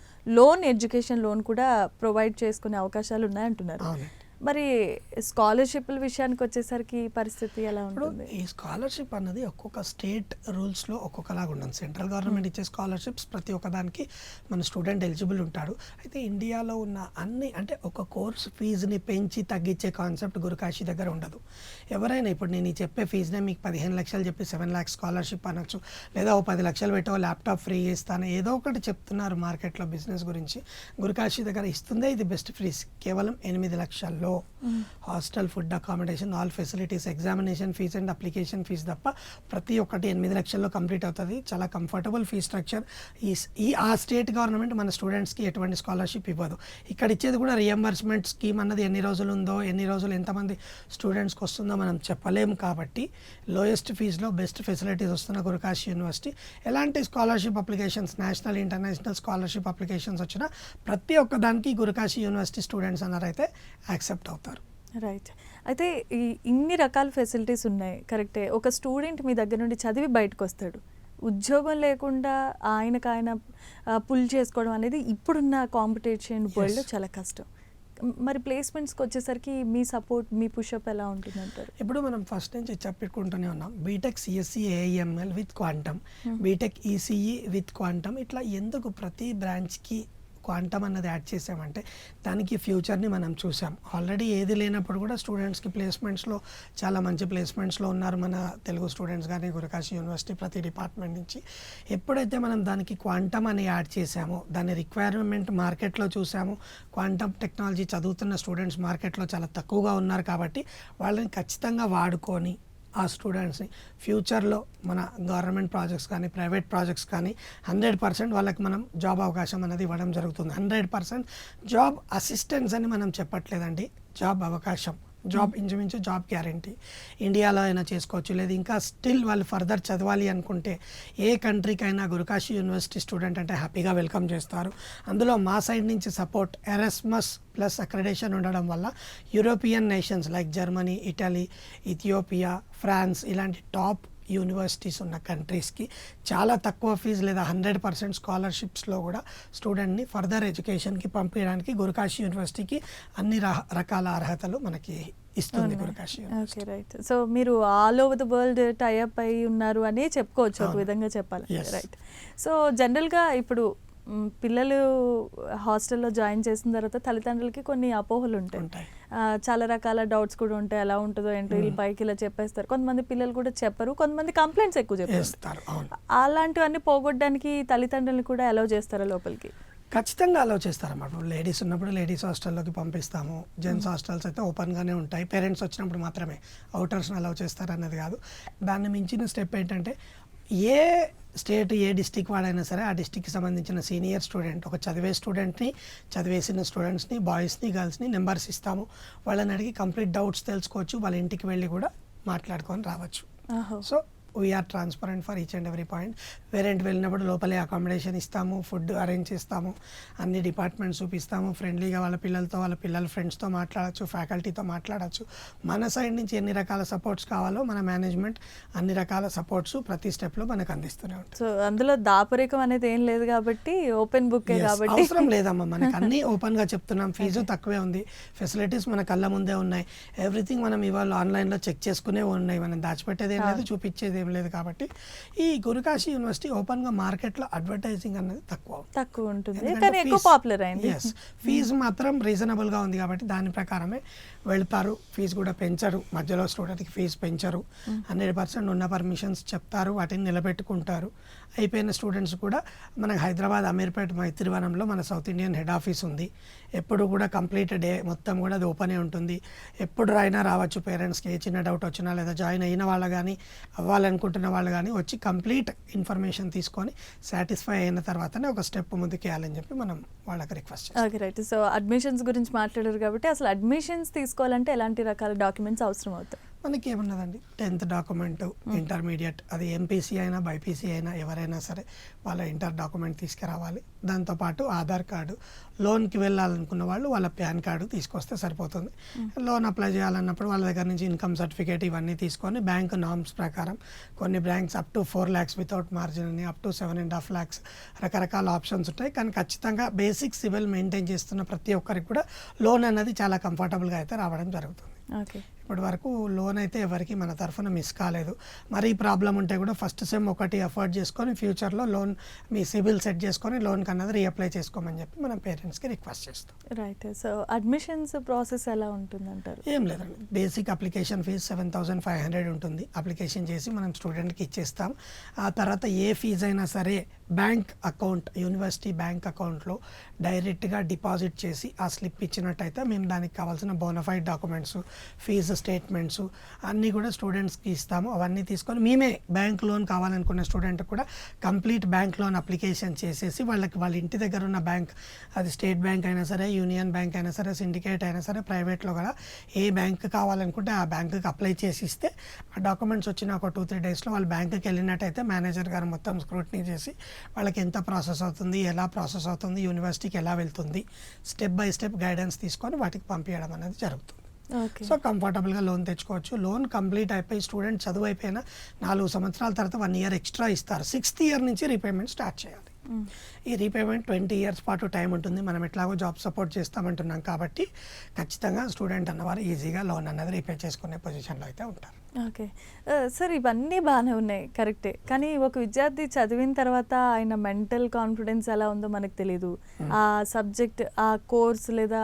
[SPEAKER 1] ఎడ్యుకేషన్ లోన్ కూడా ప్రొవైడ్ చేసుకునే అవకాశాలు ఉన్నాయంటున్నారు. మరి స్కాలర్షిప్ల విషయానికి వచ్చేసరికి పరిస్థితి ఎలా ఉంటుంది?
[SPEAKER 2] ఈ స్కాలర్షిప్ అన్నది ఒక్కొక్క స్టేట్ రూల్స్లో ఒక్కొక్కలాగా ఉంటుంది. సెంట్రల్ గవర్నమెంట్ ఇచ్చే స్కాలర్షిప్స్ ప్రతి ఒక్కదానికి మన స్టూడెంట్ ఎలిజిబుల్ ఉంటాడు. అయితే ఇండియాలో ఉన్న అన్ని అంటే ఒక కోర్స్ ఫీజుని పెంచి తగ్గించే కాన్సెప్ట్ గురుకాశీ దగ్గర ఉండదు. ఎవరైనా ఇప్పుడు నేను చెప్పే ఫీజునే మీకు 15 లక్షలు చెప్పి 7 lakhs స్కాలర్షిప్ అనొచ్చు, లేదా 10 లక్షలు పెట్టో ల్యాప్టాప్ ఫ్రీ ఇస్తాను, ఏదో ఒకటి చెప్తున్నారు మార్కెట్లో బిజినెస్ గురించి. గురుకాశీ దగ్గర ఇస్తుందే ఇది బెస్ట్ ఫీజ్, కేవలం 8 లక్షల్లో. లో hostel, food, accommodation, all facilities, examination fee and application fee తప్ప ప్రతి ఒక్కటి 8 లక్షల్లో కంప్లీట్ అవుతుంది. చాలా కంఫర్టబుల్ ఫీ స్ట్రక్చర్. ఆ స్టేట్ గవర్నమెంట్ మన స్టూడెంట్స్కి ఎటువంటి స్కాలర్షిప్ ఇవ్వదు. ఇక్కడ ఇచ్చేది కూడా రియంబర్స్మెంట్ స్కీమ్ అన్నది ఎన్ని రోజులు ఉందో, ఎన్ని రోజులు ఎంతమంది స్టూడెంట్స్కి వస్తుందో మనం చెప్పలేము. కాబట్టి లోయెస్ట్ ఫీజులో బెస్ట్ ఫెసిలిటీస్ వస్తున్న గురుకాశీ యూనివర్సిటీ ఎలాంటి scholarship applications, national international scholarship applications వచ్చినా ప్రతి ఒక్క దానికి గురుకాశీ యూనివర్సిటీ స్టూడెంట్స్ అన్నారైతే యాక్సెప్ట్ అవుతారు.
[SPEAKER 1] రైట్. అయితే ఇన్ని రకాల ఫెసిలిటీస్ ఉన్నాయి, కరెక్టే. ఒక స్టూడెంట్ మీ దగ్గర నుండి చదివి బయటకు వస్తాడు, ఉద్యోగం లేకుండా ఆయన పుల్ చేసుకోవడం అనేది ఇప్పుడున్న కాంపిటీషన్ వరల్డ్లో చాలా కష్టం. మరి ప్లేస్మెంట్స్కి వచ్చేసరికి మీ సపోర్ట్, మీ పుషప్ ఎలా ఉంటుందంటారు?
[SPEAKER 2] ఇప్పుడు మనం ఫస్ట్ నుంచి చెప్పుకుంటూనే ఉన్నాం, B Tech CSE AML with quantum, B Tech ECE with quantum. ఇట్లా ఎందుకు ప్రతి బ్రాంచ్కి క్వాంటమ్ అన్నది యాడ్ చేసామంటే దానికి ఫ్యూచర్ని మనం చూసాం. ఆల్రెడీ ఏది లేనప్పుడు కూడా స్టూడెంట్స్కి ప్లేస్మెంట్స్లో చాలా మంచి ప్లేస్మెంట్స్లో ఉన్నారు మన తెలుగు స్టూడెంట్స్ కానీ గురుకాశీ యూనివర్సిటీ ప్రతి డిపార్ట్మెంట్ నుంచి. ఎప్పుడైతే మనం దానికి క్వాంటమ్ అని యాడ్ చేసామో, దాని రిక్వైర్మెంట్ మార్కెట్లో చూసాము. క్వాంటమ్ టెక్నాలజీ చదువుతున్న స్టూడెంట్స్ మార్కెట్లో చాలా తక్కువగా ఉన్నారు కాబట్టి వాళ్ళని ఖచ్చితంగా వాడుకొని ఆ స్టూడెంట్స్ని ఫ్యూచర్లో మన గవర్నమెంట్ ప్రాజెక్ట్స్ కానీ ప్రైవేట్ ప్రాజెక్ట్స్ కానీ 100% వాళ్ళకి మనం జాబ్ అవకాశం అనేది ఇవ్వడం జరుగుతుంది. 100% జాబ్ అసిస్టెన్స్ అని మనం చెప్పట్లేదండి, జాబ్ అవకాశం. జాబ్ ఇంచుమించు జాబ్ గ్యారంటీ. ఇండియాలో అయినా చేసుకోవచ్చు, లేదు ఇంకా స్టిల్ వాళ్ళు ఫర్దర్ చదవాలి అనుకుంటే ఏ కంట్రీకైనా గురుకాశీ యూనివర్సిటీ స్టూడెంట్ అంటే హ్యాపీగా వెల్కమ్ చేస్తారు. అందులో మా సైడ్ నుంచి సపోర్ట్ ఎరాస్మస్ ప్లస్ అక్రెడిటేషన్ ఉండడం వల్ల European nations like Germany, Italy, Ethiopia, France ఇలాంటి టాప్ యూనివర్సిటీస్ ఉన్న కంట్రీస్కి చాలా తక్కువ ఫీజు లేదా 100% స్కాలర్షిప్స్లో కూడా స్టూడెంట్ని ఫర్దర్ ఎడ్యుకేషన్కి పంపించడానికి గురుకాశీ యూనివర్సిటీకి అన్ని రకాల అర్హతలు మనకి ఇస్తుంది Gurukashi University.
[SPEAKER 1] Okay, right. So మీరు all over the world tie up అయి ఉన్నారు అని చెప్పుకోవచ్చు ఒక విధంగా చెప్పాలి. రైట్. సో జనరల్గా ఇప్పుడు పిల్లలు హాస్టల్లో జాయిన్ చేసిన తర్వాత తల్లిదండ్రులకి కొన్ని అపోహలు ఉంటాయి, చాలా రకాల డౌట్స్ కూడా ఉంటాయి. ఎలా ఉంటుందో ఏంటో, వీళ్ళు పైకి ఇలా చెప్పేస్తారు. కొంతమంది పిల్లలు కూడా చెప్పరు, కొంతమంది కంప్లైంట్స్ ఎక్కువ చెప్పేస్తారు. అలాంటివన్నీ పోగొట్టడానికి తల్లిదండ్రులను కూడా అలౌ చేస్తారా లోపలికి?
[SPEAKER 2] ఖచ్చితంగా అలౌ చేస్తారన్నమాట. లేడీస్ ఉన్నప్పుడు లేడీస్ హాస్టల్లోకి పంపిస్తాము. జెంట్స్ హాస్టల్స్ అయితే ఓపెన్గానే ఉంటాయి. పేరెంట్స్ వచ్చినప్పుడు మాత్రమే, అవుటర్స్ని అలౌ చేస్తారన్నది కాదు. దాన్ని మించిన స్టెప్ ఏంటంటే ఏ స్టేట్, ఏ డిస్టిక్ వాడైనా సరే ఆ డిస్టిక్కి సంబంధించిన సీనియర్ స్టూడెంట్, ఒక చదివే స్టూడెంట్ని, చదివేసిన స్టూడెంట్స్ని, బాయ్స్ని, గర్ల్స్ని నెంబర్స్ ఇస్తాము. వాళ్ళని అడిగి కంప్లీట్ డౌట్స్ తెలుసుకోవచ్చు. వాళ్ళ ఇంటికి వెళ్ళి కూడా మాట్లాడుకొని రావచ్చు. So we are transparent for each and every point. వేరేంటి వెళ్ళినప్పుడు లోపలే అకామిడేషన్ ఇస్తాము, ఫుడ్ అరేంజ్ చేస్తాము, అన్ని డిపార్ట్మెంట్స్ చూపిస్తాము. ఫ్రెండ్లీగా వాళ్ళ పిల్లలతో, వాళ్ళ పిల్లల ఫ్రెండ్స్తో మాట్లాడచ్చు, ఫ్యాకల్టీతో మాట్లాడచ్చు. మన సైడ్ నుంచి ఎన్ని రకాల సపోర్ట్స్ కావాలో మన మేనేజ్మెంట్ అన్ని రకాల సపోర్ట్స్ ప్రతి స్టెప్లో మనకు అందిస్తూనే ఉంటుంది.
[SPEAKER 1] సో అందులో దాపరికం అనేది ఏం లేదు కాబట్టి ఓపెన్ బుక్ కాబట్టి
[SPEAKER 2] అవసరం లేదమ్మా, మనకి అన్నీ ఓపెన్గా చెప్తున్నాం. ఫీజు తక్కువే ఉంది, ఫెసిలిటీస్ మన కళ్ళ ముందే ఉన్నాయి. ఎవ్రీథింగ్ మనం ఇవాళ ఆన్లైన్లో చెక్ చేసుకునే ఉన్నాయి. మనం దాచిపెట్టేది ఏం లేదు, చూపించేది ఏం లేదు. కాబట్టి ఈ గురుకాశీ యూనివర్సిటీ ఓపెన్గా మార్కెట్లో అడ్వర్టైజింగ్ అనేది తక్కువ
[SPEAKER 1] ఉంటుంది, కానీ ఎక్కువ పాపులర్ అయింది.
[SPEAKER 2] ఫీజు మాత్రం రీజనబుల్గా ఉంది కాబట్టి దాని ప్రకారమే వెళ్తారు. ఫీజు కూడా పెంచరు, మధ్యలో స్టూడెంట్కి ఫీజు పెంచరు. 100% ఉన్న పర్మిషన్స్ చెప్తారు, వాటిని నిలబెట్టుకుంటారు. అయిపోయిన స్టూడెంట్స్ కూడా మనకు హైదరాబాద్ అమీర్పేట మైత్రివనంలో మన సౌత్ ఇండియన్ హెడ్ ఆఫీస్ ఉంది. ఎప్పుడు కూడా కంప్లీట్ డే మొత్తం కూడా అది ఓపెనే ఉంటుంది. ఎప్పుడు అయినా రావచ్చు. పేరెంట్స్కి ఏ చిన్న డౌట్ వచ్చినా లేదా జాయిన్ అయిన వాళ్ళు కానీ అవ్వాలనుకుంటున్న వాళ్ళు కానీ వచ్చి కంప్లీట్ ఇన్ఫర్మేషన్ తీసుకొని సాటిస్ఫై అయిన తర్వాతనే ఒక స్టెప్ ముందుకు వేయాలని చెప్పి మనం వాళ్ళకి రిక్వెస్ట్ చేస్తాం.
[SPEAKER 1] Okay, right. సో అడ్మిషన్స్ గురించి మాట్లాడారు కాబట్టి అసలు అడ్మిషన్స్ తీసుకోవాలంటే ఎలాంటి రకాల డాక్యుమెంట్స్ అవసరం అవుతాయి?
[SPEAKER 2] మనకి ఏమున్నదండి, 10th డాక్యుమెంట్, ఇంటర్మీడియట్, అది ఎంపీసీ అయినా బైపీసీ అయినా ఎవరైనా సరే వాళ్ళ ఇంటర్ డాక్యుమెంట్ తీసుకురావాలి. దాంతోపాటు ఆధార్ కార్డు, లోన్కి వెళ్ళాలనుకున్న వాళ్ళు వాళ్ళ పాన్ కార్డు తీసుకొస్తే సరిపోతుంది. లోన్ అప్లై చేయాలన్నప్పుడు వాళ్ళ దగ్గర నుంచి ఇన్కమ్ సర్టిఫికేట్ ఇవన్నీ తీసుకొని బ్యాంక్ నామ్స్ ప్రకారం కొన్ని banks up to 4 lakhs without margin అని, అప్ టు 7.5 lakhs రకరకాల ఆప్షన్స్ ఉంటాయి. కానీ ఖచ్చితంగా బేసిక్ సివిల్ మెయింటైన్ చేస్తున్న ప్రతి ఒక్కరికి కూడా లోన్ అనేది చాలా కంఫర్టబుల్గా అయితే రావడం జరుగుతుంది.
[SPEAKER 1] ఓకే.
[SPEAKER 2] ఇప్పటి వరకు లోన్ అయితే ఎవరికి మన తరఫున మిస్ కాలేదు. మరీ ప్రాబ్లం ఉంటే కూడా ఫస్ట్ సెమ్ ఒకటి అఫోర్డ్ చేసుకొని ఫ్యూచర్లో లోన్ మీ సిబిల్ సెట్ చేసుకొని లోన్ కన్నది రీఅప్లై చేసుకోమని చెప్పి మనం పేరెంట్స్కి రిక్వెస్ట్ చేస్తాం.
[SPEAKER 1] రైట్. సో అడ్మిషన్స్ ప్రాసెస్ ఎలా ఉంటుందంటారు?
[SPEAKER 2] ఏం లేదండి, బేసిక్ అప్లికేషన్ ఫీజు 7,500 ఉంటుంది. అప్లికేషన్ చేసి మనం స్టూడెంట్కి ఇచ్చేస్తాం. ఆ తర్వాత ఏ ఫీజు అయినా సరే బ్యాంక్ అకౌంట్, యూనివర్సిటీ బ్యాంక్ అకౌంట్లో డైరెక్ట్గా డిపాజిట్ చేసి ఆ స్లిప్ ఇచ్చినట్టయితే మేము దానికి కావాల్సిన బోనఫైడ్ డాక్యుమెంట్స్, ఫీజు స్టేట్మెంట్స్ అన్నీ కూడా స్టూడెంట్స్కి ఇస్తాము. అవన్నీ తీసుకొని మేమే బ్యాంక్ లోన్ కావాలనుకున్న స్టూడెంట్ కూడా కంప్లీట్ బ్యాంక్ లోన్ అప్లికేషన్ చేసేసి వాళ్ళకి వాళ్ళ ఇంటి దగ్గర ఉన్న బ్యాంక్, అది స్టేట్ బ్యాంక్ అయినా సరే, యూనియన్ బ్యాంక్ అయినా సరే, సిండికేట్ అయినా సరే, ప్రైవేట్లో కూడా ఏ బ్యాంక్ కావాలనుకుంటే ఆ బ్యాంకుకి అప్లై చేసి ఇస్తే ఆ డాక్యుమెంట్స్ వచ్చిన ఒక 2-3 డేస్లో వాళ్ళు బ్యాంకుకి వెళ్ళినట్టయితే మేనేజర్ గారు మొత్తం స్క్రూటినీ చేసి వాళ్ళకి ఎంత ప్రాసెస్ అవుతుంది, ఎలా ప్రాసెస్ అవుతుంది, యూనివర్సిటీకి ఎలా వెళ్తుంది, స్టెప్ బై స్టెప్ గైడెన్స్ తీసుకొని వాటికి పంపించడం అనేది జరుగుతుంది. సో కంఫర్టబుల్గా లోన్ తెచ్చుకోవచ్చు. లోన్ కంప్లీట్ అయిపోయి స్టూడెంట్ చదువు అయిపోయినా 4 సంవత్సరాల తర్వాత 1 ఇయర్ ఎక్స్ట్రా ఇస్తారు. 6th ఇయర్ నుంచి రీపేమెంట్ స్టార్ట్ చేయాలి. ఈ రీపేమెంట్ 20 ఇయర్స్ పాటు టైం ఉంటుంది. మనం ఎట్లాగో జాబ్ సపోర్ట్ చేస్తామంటున్నాం కాబట్టి ఖచ్చితంగా స్టూడెంట్ అన్నవారు ఈజీగా లోన్ అన్నది రీపే చేసుకునే పొజిషన్లో అయితే ఉంటారు.
[SPEAKER 1] ఓకే సార్, ఇవన్నీ బాగానే ఉన్నాయి, కరెక్టే. కానీ ఒక విద్యార్థి చదివిన తర్వాత ఆయన మెంటల్ కాన్ఫిడెన్స్ ఎలా ఉందో మనకు తెలియదు. ఆ సబ్జెక్ట్, ఆ కోర్స్ లేదా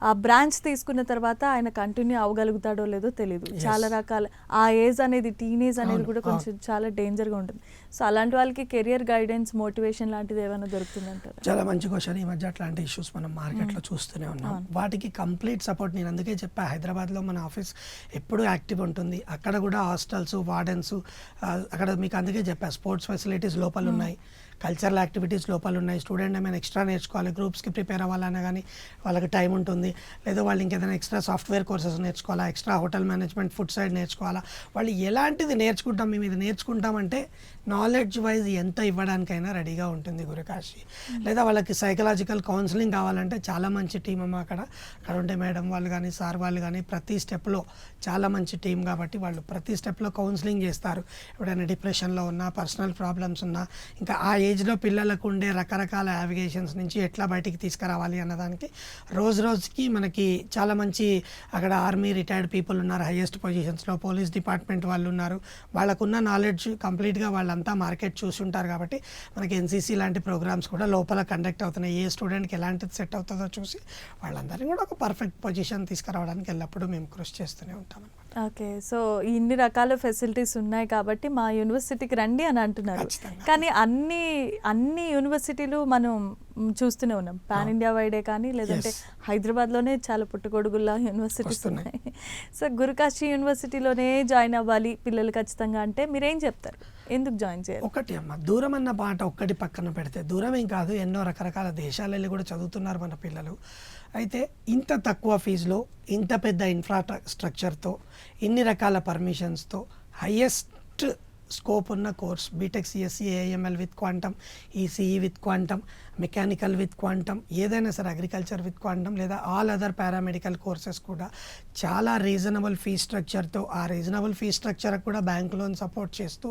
[SPEAKER 1] ఆ బ్రాంచ్ తీసుకున్న తర్వాత ఆయన కంటిన్యూ అవ్వగలుగుతాడో లేదో తెలియదు. చాలా రకాల ఆ ఏజ్ అనేది, టీనేజ్ అనేది కూడా కొంచెం చాలా డేంజర్గా ఉంటుంది. సో అలాంటి వాళ్ళకి కెరియర్ గైడెన్స్, మోటివేషన్ లాంటిది ఏమైనా దొరుకుతుందంటారు?
[SPEAKER 2] చాలా మంచి క్వశ్చన్. ఈ మధ్య అట్లాంటి ఇష్యూస్ మనం మార్కెట్లో చూస్తూనే ఉన్నాం. వాటికి కంప్లీట్ సపోర్ట్ నేను అందుకే చెప్పా, హైదరాబాద్లో మన ఆఫీస్ ఎప్పుడూ యాక్టివ్ ఉంటుంది. అక్కడ కూడా హాస్టల్స్, వార్డెన్స్, అక్కడ మీకు అందుకే చెప్పా స్పోర్ట్స్ ఫెసిలిటీస్ లోపల ఉన్నాయి, కల్చరల్ యాక్టివిటీస్ లోపల ఉన్నాయి. స్టూడెంట్ ఏమైనా ఎక్స్ట్రా నేర్చుకోవాలి, గ్రూప్స్కి ప్రిపేర్ అవ్వాలన్నా కానీ వాళ్ళకి టైం ఉంటుంది. లేదా వాళ్ళు ఇంకేదైనా ఎక్స్ట్రా సాఫ్ట్వేర్ కోర్సెస్ నేర్చుకోవాలా, extra hotel management, food side నేర్చుకోవాలా, వాళ్ళు ఎలాంటిది నేర్చుకుంటాం, మేము ఇది నేర్చుకుంటామంటే నాలెడ్జ్ వైజ్ ఎంత ఇవ్వడానికైనా రెడీగా ఉంటుంది గురుకాశి. లేదా వాళ్ళకి సైకలాజికల్ కౌన్సిలింగ్ కావాలంటే చాలా మంచి టీం అమ్మ అక్కడ ఉంటే మేడం వాళ్ళు కానీ సార్ వాళ్ళు కానీ ప్రతి స్టెప్లో చాలా మంచి టీం కాబట్టి వాళ్ళు ప్రతి స్టెప్లో కౌన్సిలింగ్ చేస్తారు. ఎప్పుడైనా డిప్రెషన్లో ఉన్నా, పర్సనల్ ప్రాబ్లమ్స్ ఉన్నా, ఇంకా ఆ ఏజ్లో పిల్లలకు ఉండే రకరకాల యావిగేషన్స్ నుంచి ఎట్లా బయటికి తీసుకురావాలి అన్నదానికి రోజుకి మనకి చాలా మంచి అక్కడ ఆర్మీ రిటైర్డ్ పీపుల్ ఉన్నారు, హైయెస్ట్ పొజిషన్స్లో పోలీస్ డిపార్ట్మెంట్ వాళ్ళు ఉన్నారు. వాళ్ళకున్న నాలెడ్జ్ కంప్లీట్గా వాళ్ళంతా మార్కెట్ చూసుంటారు కాబట్టి మనకి ఎన్సీసీ లాంటి ప్రోగ్రామ్స్ కూడా లోపల కండక్ట్ అవుతున్నాయి. ఏ స్టూడెంట్కి ఎలాంటిది సెట్ అవుతుందో చూసి వాళ్ళందరినీ కూడా ఒక పర్ఫెక్ట్ పొజిషన్ తీసుకురావడానికి ఎల్లప్పుడూ మేము కృషి చేస్తూనే ఉంటాం అన్నమాట.
[SPEAKER 1] ఓకే, సో ఇన్ని రకాల ఫెసిలిటీస్ ఉన్నాయి కాబట్టి మా యూనివర్సిటీకి రండి అని అంటున్నారు. కానీ అన్ని యూనివర్సిటీలు మనం చూస్తూనే ఉన్నాం, పాన్ ఇండియా వైడే కానీ లేదంటే హైదరాబాద్లోనే చాలా పుట్టుకొడుగుల్లా యూనివర్సిటీస్ ఉన్నాయి. సో గురుకాశి యూనివర్సిటీలోనే జాయిన్ అవ్వాలి పిల్లలు ఖచ్చితంగా అంటే మీరేం చెప్తారు? ఎందుకు జాయిన్ చేయాలి?
[SPEAKER 2] ఒకటి అమ్మ, దూరం అన్న మాట ఒక్కటి పక్కన పెడితే, దూరం ఏం కాదు, ఎన్నో రకరకాల దేశాలు వెళ్ళి కూడా చదువుతున్నారు మన పిల్లలు. అయితే ఇంత తక్కువ ఫీజులో, ఇంత పెద్ద ఇన్ఫ్రాస్ట్రక్చర్తో, ఇన్ని రకాల పర్మిషన్స్తో, హయ్యెస్ట్ స్కోప్ ఉన్న course B Tech CSE AML with quantum, ECE with quantum, mechanical with quantum, ఏదైనా సరే అగ్రికల్చర్ విత్ క్వాంటమ్ లేదా ఆల్ అదర్ పారామెడికల్ కోర్సెస్ కూడా చాలా రీజనబుల్ ఫీ స్ట్రక్చర్తో, ఆ రీజనబుల్ ఫీ స్ట్రక్చర్ కూడా బ్యాంక్ లోన్ సపోర్ట్ చేస్తూ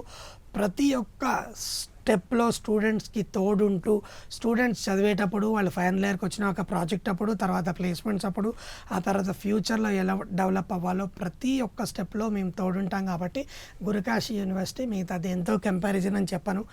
[SPEAKER 2] ప్రతి ఒక్క స్టెప్లో స్టూడెంట్స్కి తోడుంటూ, స్టూడెంట్స్ చదివేటప్పుడు వాళ్ళు ఫైనల్ ఇయర్కి వచ్చిన ఒక ప్రాజెక్ట్ అప్పుడు, తర్వాత ప్లేస్మెంట్స్ అప్పుడు, ఆ తర్వాత ఫ్యూచర్లో ఎలా డెవలప్ అవ్వాలో ప్రతి ఒక్క స్టెప్లో మేము తోడుంటాం. కాబట్టి గురుకాశి యూనివర్సిటీ మిగతాది ఎంతో కంపారిజన్ అని చెప్పను,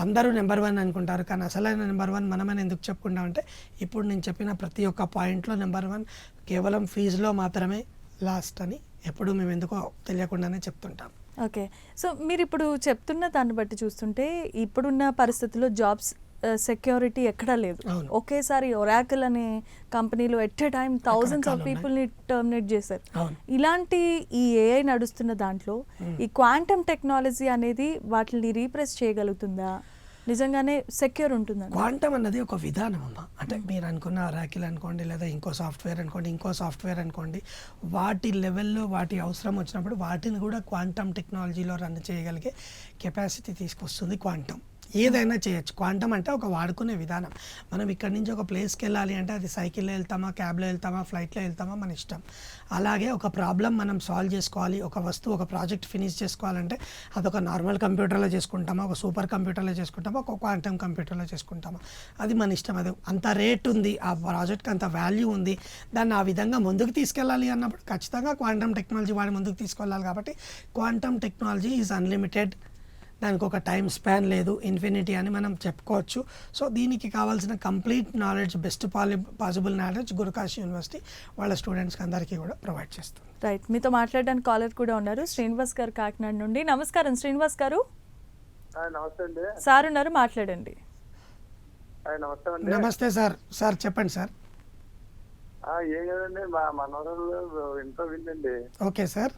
[SPEAKER 2] అందరూ నెంబర్ 1 అనుకుంటారు, కానీ అసలైన నెంబర్ 1 మనమని ఎందుకు చెప్పుకుంటామంటే ఇప్పుడు నేను చెప్పిన ప్రతి ఒక్క పాయింట్లో నెంబర్ 1 కేవలం ఫీజులో మాత్రమే లాస్ట్ అని ఎప్పుడు మేము ఎందుకో తెలియకుండానే చెప్తుంటాం.
[SPEAKER 1] ఓకే, సో మీరు ఇప్పుడు చెప్తున్న దాన్ని బట్టి చూస్తుంటే ఇప్పుడున్న పరిస్థితుల్లో జాబ్స్ సెక్యూరిటీ ఎక్కడా లేదు. ఒకేసారి ఒరాకిల్ అనే కంపెనీలో at a time thousands of పీపుల్ని టర్మినేట్ చేశారు. ఇలాంటి ఈ ఏఐ నడుస్తున్న దాంట్లో ఈ క్వాంటమ్ టెక్నాలజీ అనేది వాటిని రీప్రెస్ చేయగలుగుతుందా? నిజంగానే సెక్యూర్ ఉంటుందా?
[SPEAKER 2] క్వాంటమ్ అన్నది ఒక విధానం అమ్మ. అంటే మీరు అనుకున్న రాకిల్ అనుకోండి, లేదా ఇంకో సాఫ్ట్వేర్ అనుకోండి, వాటి లెవెల్లో వాటి అవసరం వచ్చినప్పుడు వాటిని కూడా క్వాంటమ్ టెక్నాలజీలో రన్ చేయగలిగే కెపాసిటీ తీసుకొస్తుంది క్వాంటమ్. ఏదైనా చేయొచ్చు. క్వాంటమ్ అంటే ఒక వాడుకునే విధానం. మనం ఇక్కడి నుంచి ఒక ప్లేస్కి వెళ్ళాలి అంటే అది సైకిల్లో వెళ్తామా, క్యాబ్లో వెళ్తామా, ఫ్లైట్లో వెళ్తామా మన ఇష్టం. అలాగే ఒక ప్రాబ్లం మనం సాల్వ్ చేసుకోవాలి, ఒక వస్తువు ఒక ప్రాజెక్ట్ ఫినిష్ చేసుకోవాలంటే అదొక నార్మల్ కంప్యూటర్లో చేసుకుంటామా, ఒక సూపర్ కంప్యూటర్లో చేసుకుంటామా, ఒక క్వాంటమ్ కంప్యూటర్లో చేసుకుంటామా, అది మన ఇష్టం. అది అంత రేట్ ఉంది, ఆ ప్రాజెక్ట్కి అంత వాల్యూ ఉంది, దాన్ని ఆ విధంగా ముందుకు తీసుకెళ్ళాలి అన్నప్పుడు ఖచ్చితంగా క్వాంటమ్ టెక్నాలజీ వాడి ముందుకు తీసుకెళ్ళాలి. కాబట్టి క్వాంటమ్ టెక్నాలజీ ఈజ్ అన్లిమిటెడ్, దానికి ఒక టైం స్పాన్ లేదు, ఇన్ఫినిటీ అని మనం చెప్పుకోవచ్చు. సో దీనికి కావాల్సిన complete knowledge, best possible knowledge Gurukashi university వాళ్ళ స్టూడెంట్స్కి అందరికీ కూడా ప్రొవైడ్ చేస్తుంది.
[SPEAKER 1] రైట్, మీతో మాట్లాడడానికి కాలర్ కూడా ఉన్నారు, శ్రీనివాస్ గారు కాకినాడ నుండి. నమస్కారం శ్రీనివాస్ గారు.
[SPEAKER 3] నమస్తే అండి.
[SPEAKER 1] సార్ ఉన్నారు, మాట్లాడండి.
[SPEAKER 3] నమస్తే అండి.
[SPEAKER 2] నమస్తే సార్. సార్ చెప్పండి సార్.
[SPEAKER 3] ఏం కదండి, మా మనవరాలు ఇంట్లో విందండి.
[SPEAKER 2] Okay sir.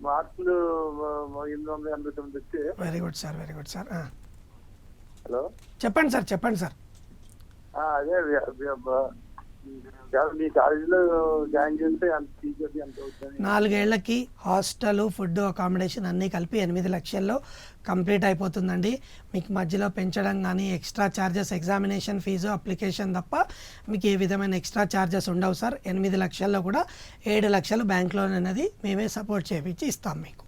[SPEAKER 3] మార్కులు 889 వచ్చి.
[SPEAKER 2] Very good sir, very good sir.
[SPEAKER 3] Hello,
[SPEAKER 2] చెప్పండి సార్, చెప్పండి సార్.
[SPEAKER 3] అదే మీ కాలేజీలో జాయిన్ చేస్తే ఎంత ఫీజు అది ఎంత అవుతుంది?
[SPEAKER 2] 4 ఏళ్లకి హాస్టల్, ఫుడ్, అకామిడేషన్ అన్నీ కలిపి 8 లక్షల్లో కంప్లీట్ అయిపోతుందండి. మీకు మధ్యలో పెంచడం కానీ extra charges, examination fee, application తప్ప మీకు ఏ విధమైన ఎక్స్ట్రా ఛార్జెస్ ఉండవు సార్. 8 లక్షల్లో కూడా 7 లక్షలు బ్యాంక్ లోన్ అనేది మేమే సపోర్ట్ చేయించి ఇస్తాం మీకు.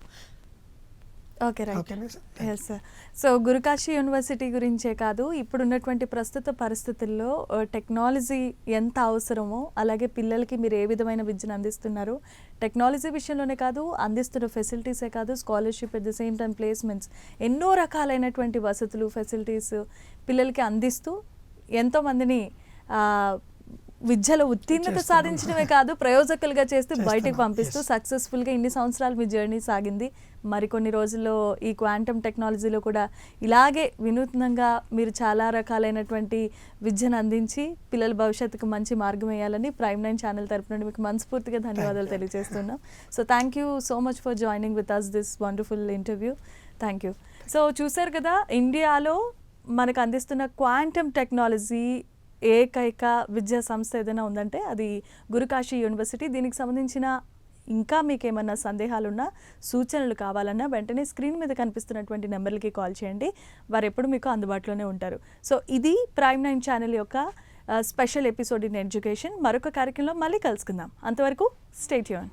[SPEAKER 1] Okay, right.
[SPEAKER 2] ఓకేనా sir?
[SPEAKER 1] Yes sir. So Gurukashi University గురించే కాదు, ఇప్పుడున్నటువంటి ప్రస్తుత పరిస్థితుల్లో టెక్నాలజీ ఎంత అవసరమో, అలాగే పిల్లలకి మీరు ఏ విధమైన విద్యను అందిస్తున్నారు, టెక్నాలజీ విషయంలోనే కాదు, అందిస్తున్న ఫెసిలిటీసే కాదు, scholarship at the same time placements, ఎన్నో రకాలైనటువంటి వసతులు, ఫెసిలిటీస్ పిల్లలకి అందిస్తూ ఎంతోమందిని విద్యలో ఉత్తీర్ణత సాధించడమే కాదు, ప్రయోజకులుగా చేస్తూ బయటకు పంపిస్తూ సక్సెస్ఫుల్గా ఇన్ని సంవత్సరాలు మీ జర్నీ సాగింది. మరికొన్ని రోజుల్లో ఈ క్వాంటమ్ టెక్నాలజీలో కూడా ఇలాగే వినూత్నంగా మీరు చాలా రకాలైనటువంటి విద్యను అందించి పిల్లల భవిష్యత్తుకు మంచి మార్గం వేయాలని ప్రైమ్9 ఛానల్ తరపు నుండి మీకు మనస్ఫూర్తిగా ధన్యవాదాలు తెలియజేస్తున్నాం. So thank you so much for joining with us this wonderful interview. Thank you. So చూసారు కదా, ఇండియాలో మనకు అందిస్తున్న క్వాంటమ్ టెక్నాలజీ ఏకైక విద్యా సంస్థ ఏదైనా ఉందంటే అది గురుకాశీ యూనివర్సిటీ. దీనికి సంబంధించిన ఇంకా మీకు ఏమన్నా సందేహాలున్నా, సూచనలు కావాలన్నా వెంటనే స్క్రీన్ మీద కనిపిస్తున్నటువంటి నెంబర్లకి కాల్ చేయండి, వారు ఎప్పుడు మీకు అందుబాటులోనే ఉంటారు. సో ఇది ప్రైమ్9 ఛానల్ యొక్క స్పెషల్ ఎపిసోడ్ ఇన్ ఎడ్యుకేషన్. మరొక కార్యక్రమంలో మళ్ళీ కలుసుకుందాం. అంతవరకు స్టే ట్యూన్.